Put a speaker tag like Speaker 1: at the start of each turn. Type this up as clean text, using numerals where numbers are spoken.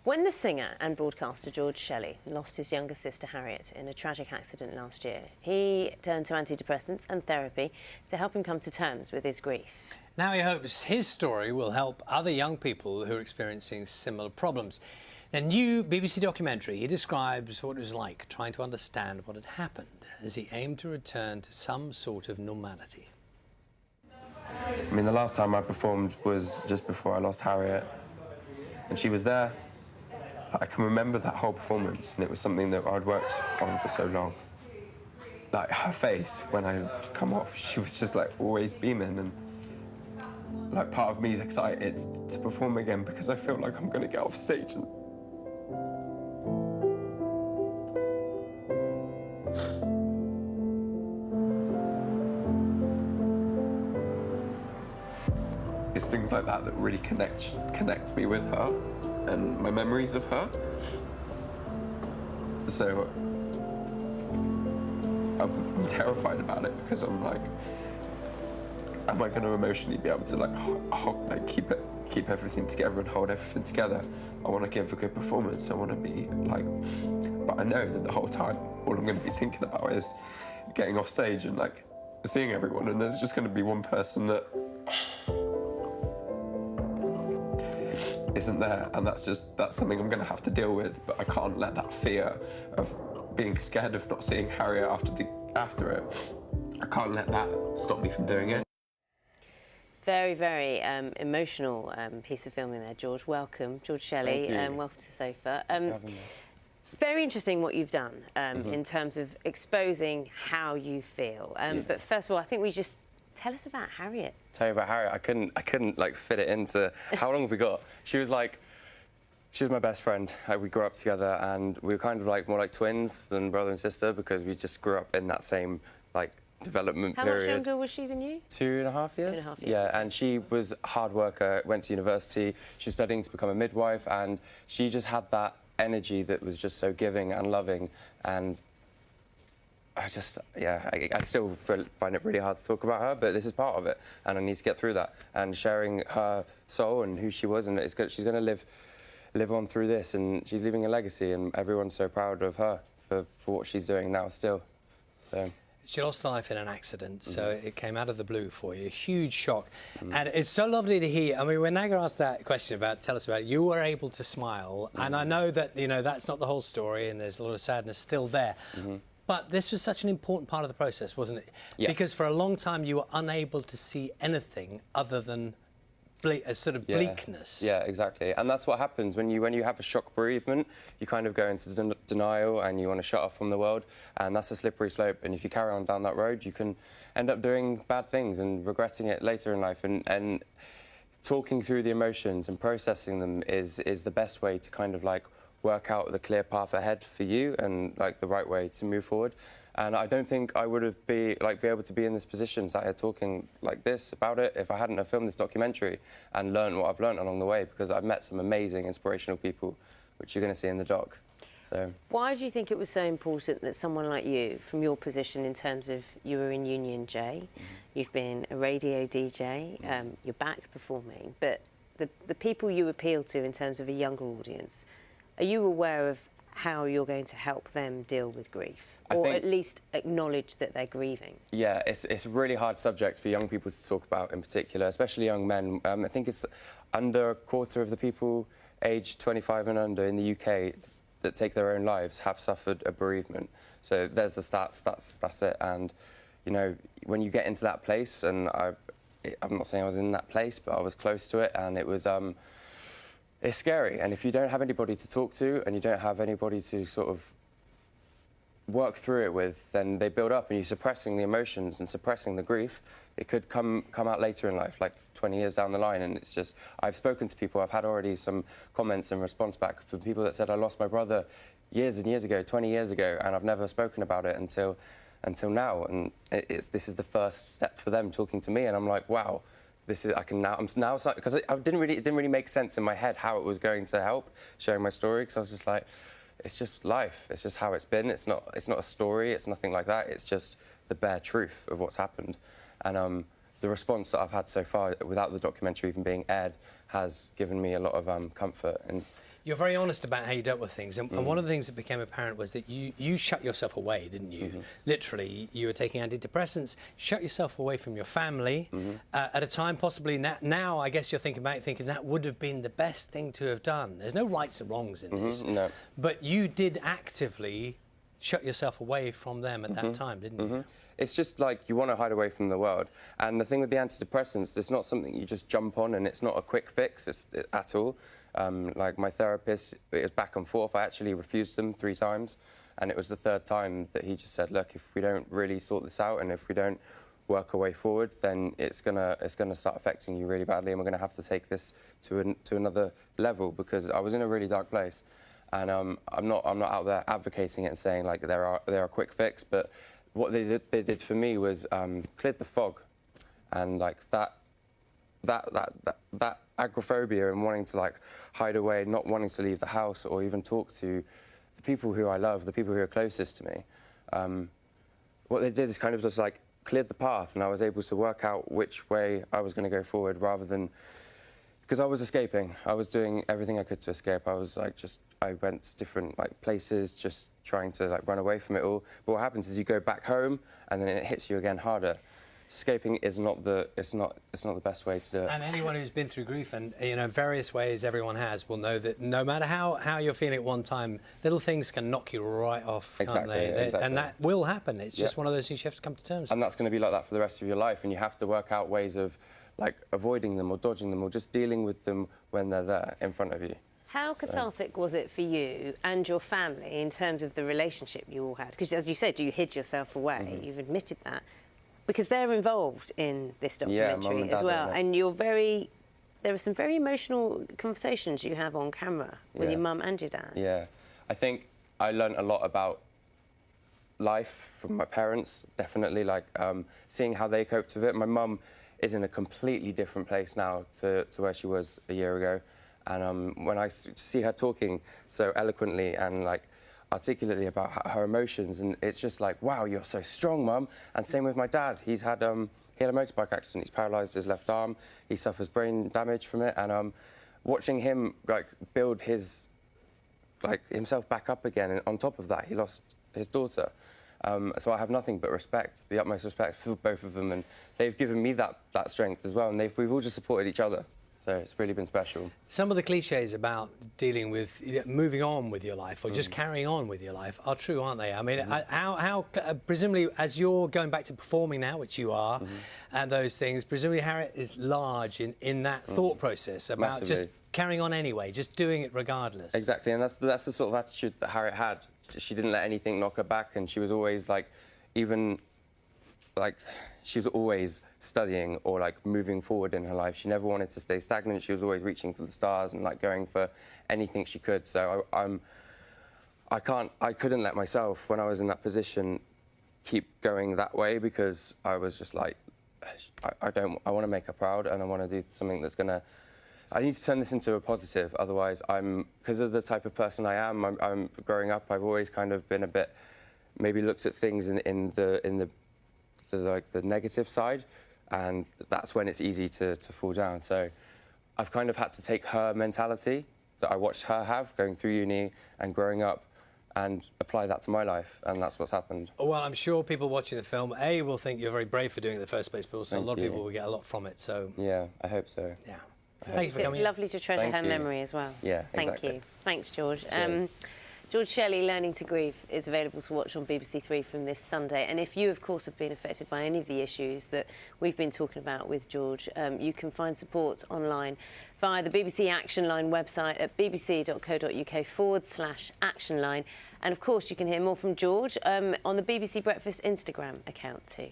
Speaker 1: When the singer and broadcaster George Shelley lost his younger sister Harriet in a tragic accident last year, he turned to antidepressants and therapy to help him come to terms with his grief.
Speaker 2: Now he hopes his story will help other young people who are experiencing similar problems. In a new BBC documentary, he describes what it was like trying to understand what had happened as he aimed to return to some sort of normality.
Speaker 3: I mean, the last time I performed was just before I lost Harriet, and she was there. I can remember that whole performance, and it was something that I'd worked on for so long. Like, her face, when I come off, she was just, like, always beaming, and, like, part of me is excited to perform again because I feel like I'm going to get off stage and... It's things like that that really connect me with her and my memories of her. So I'm terrified about it because I'm like, am I going to emotionally be able to like keep everything together and hold everything together? I want to give a good performance. I want to be like, but I know that the whole time all I'm going to be thinking about is getting off stage and like seeing everyone, and there's just going to be one person that isn't there, and that's something I'm going to have to deal with. But I can't let that fear of being scared of not seeing Harriet after it, I can't let that stop me from doing it.
Speaker 1: Very, very emotional piece of filming there, George. Welcome, George Shelley, and welcome to Sofa. Very interesting what you've done in terms of exposing how you feel. But first of all, I think we just tell us about Harriet.
Speaker 3: Tell you about Harriet. I couldn't like fit it into how long have we got? She was my best friend. We grew up together, and we were kind of like more like twins than brother and sister because we just grew up in that same like development period.
Speaker 1: How much younger was she than you?
Speaker 3: 2.5 years.
Speaker 1: 2.5 years.
Speaker 3: Yeah, and she was a hard worker, went to university. She was studying to become a midwife, and she just had that energy that was just so giving and loving. And I still find it really hard to talk about her, but this is part of it, and I need to get through that. And sharing her soul and who she was, and she's going to live on through this, and she's leaving a legacy, and everyone's so proud of her for what she's doing now still. So.
Speaker 2: She lost life in an accident, so it came out of the blue for you. A huge shock. And it's so lovely to hear. I mean, when Naga asked that question about, tell us about it, you were able to smile. And I know that, you know, that's not the whole story, and there's a lot of sadness still there. But this was such an important part of the process, wasn't it?
Speaker 3: Yeah.
Speaker 2: Because for a long time you were unable to see anything other than a sort of bleakness.
Speaker 3: Yeah, exactly. And that's what happens when you have a shock bereavement. You kind of go into denial and you want to shut off from the world, and that's a slippery slope. And if you carry on down that road, you can end up doing bad things and regretting it later in life. And talking through the emotions and processing them is the best way to kind of like work out the clear path ahead for you and like the right way to move forward. And I don't think I would have be able to be in this position, sat here talking like this about it, if I hadn't have filmed this documentary and learned what I've learned along the way, because I've met some amazing, inspirational people, which you're going to see in the doc. So. Why
Speaker 1: do you think it was so important that someone like you, from your position in terms of you were in Union J, you've been a radio DJ, you're back performing, but the people you appeal to in terms of a younger audience, are you aware of how you're going to help them deal with grief? Or at least acknowledge that they're grieving? Yeah,
Speaker 3: it's a really hard subject for young people to talk about in particular, especially young men. I think it's under a quarter of the people aged 25 and under in the UK that take their own lives have suffered a bereavement. So there's the stats, that's it. And, you know, when you get into that place, and I'm not saying I was in that place, but I was close to it, and it was... it's scary, and if you don't have anybody to talk to and you don't have anybody to sort of work through it with, then they build up and you're suppressing the emotions and suppressing the grief. It could come out later in life, like 20 years down the line, and it's just... I've spoken to people, I've had already some comments and response back from people that said, I lost my brother years and years ago, 20 years ago, and I've never spoken about it until now, and this is the first step for them talking to me, and I'm like, wow. I'm now because it didn't really make sense in my head how it was going to help sharing my story, because I was just like, it's just life, it's just how it's been. It's not a story, it's nothing like that. It's just the bare truth of what's happened. And the response that I've had so far, without the documentary even being aired, has given me a lot of comfort. And
Speaker 2: You're very honest about how you dealt with things, and one of the things that became apparent was that you shut yourself away, didn't you? Literally, you were taking antidepressants, shut yourself away from your family at a time possibly now I guess you're thinking that would have been the best thing to have done. There's no rights or wrongs in this,
Speaker 3: no.
Speaker 2: but you did actively shut yourself away from them at that time, didn't you?
Speaker 3: It's just like you want to hide away from the world. And the thing with the antidepressants, it's not something you just jump on, and it's not a quick fix at all. Like my therapist, it was back and forth. I actually refused them 3 times, and it was the 3rd time that he just said, look, if we don't really sort this out and if we don't work our way forward, then it's gonna start affecting you really badly, and we're gonna have to take this to another level, because I was in a really dark place. And I'm not out there advocating it and saying like they're a quick fix, but what they did for me was cleared the fog, and like that agoraphobia and wanting to like hide away, not wanting to leave the house or even talk to the people who I love, the people who are closest to me. What they did is kind of just like cleared the path, and I was able to work out which way I was going to go forward, rather than, because I was escaping. I was doing everything I could to escape. I was like I went to different like places, just trying to like run away from it all. But what happens is you go back home, and then it hits you again harder. Escaping is not the best way to do it.
Speaker 2: And anyone who's been through grief, and various ways everyone has, will know that no matter how you're feeling at one time, little things can knock you right off, can't they?
Speaker 3: Exactly.
Speaker 2: And that will happen. It's just one of those things you have to come to terms with.
Speaker 3: And that's going to be like that for the rest of your life, and you have to work out ways of like avoiding them or dodging them or just dealing with them when they're there in front of you.
Speaker 1: How cathartic was it for you and your family in terms of the relationship you all had? Because as you said, you hid yourself away. You've admitted that. Because they're involved in this documentary as well. And there are some very emotional conversations you have on camera with your mum and your dad.
Speaker 3: Yeah. I think I learned a lot about life from my parents, definitely, like seeing how they coped with it. My mum is in a completely different place now to where she was a year ago. And when I see her talking so eloquently and like articulately about her emotions, and it's just like, wow, you're so strong, Mum. And same with my dad. He had a motorbike accident. He's paralysed his left arm. He suffers brain damage from it. And watching him like build his himself back up again, and on top of that, he lost his daughter. So I have nothing but respect, the utmost respect for both of them, and they've given me that strength as well, and we've all just supported each other. So it's really been special.
Speaker 2: Some of the cliches about dealing with moving on with your life or just carrying on with your life are true, aren't they? I mean, how presumably, as you're going back to performing now, which you are, and those things, presumably Harriet is large in that thought process about
Speaker 3: Massively.
Speaker 2: just carrying on anyway, just doing it regardless.
Speaker 3: Exactly, and that's the sort of attitude that Harriet had. She didn't let anything knock her back, and she was always she was always studying or like moving forward in her life. She never wanted to stay stagnant. She was always reaching for the stars and like going for anything she could. So I couldn't let myself, when I was in that position, keep going that way, because I was just like, I want to make her proud, and I want to do something that's gonna. I need to turn this into a positive. Otherwise, because of the type of person I am. I'm growing up. I've always kind of been a bit, maybe looked at things in the negative side, and that's when it's easy to fall down. So I've kind of had to take her mentality that I watched her have going through uni and growing up and apply that to my life, and that's what's happened.
Speaker 2: Well, I'm sure people watching the film, will think you're very brave for doing it in the first place, but also a lot of people will get a lot from it, so...
Speaker 3: Yeah, I hope so.
Speaker 2: Yeah. Thank you for coming.
Speaker 1: Lovely to treasure her memory as well.
Speaker 3: Yeah, exactly.
Speaker 1: Thank you. Thanks, George.
Speaker 3: Cheers.
Speaker 1: George Shelley, Learning to Grieve, is available to watch on BBC Three from this Sunday. And if you, of course, have been affected by any of the issues that we've been talking about with George, you can find support online via the BBC Action Line website at bbc.co.uk/Action Line. And, of course, you can hear more from George on the BBC Breakfast Instagram account too.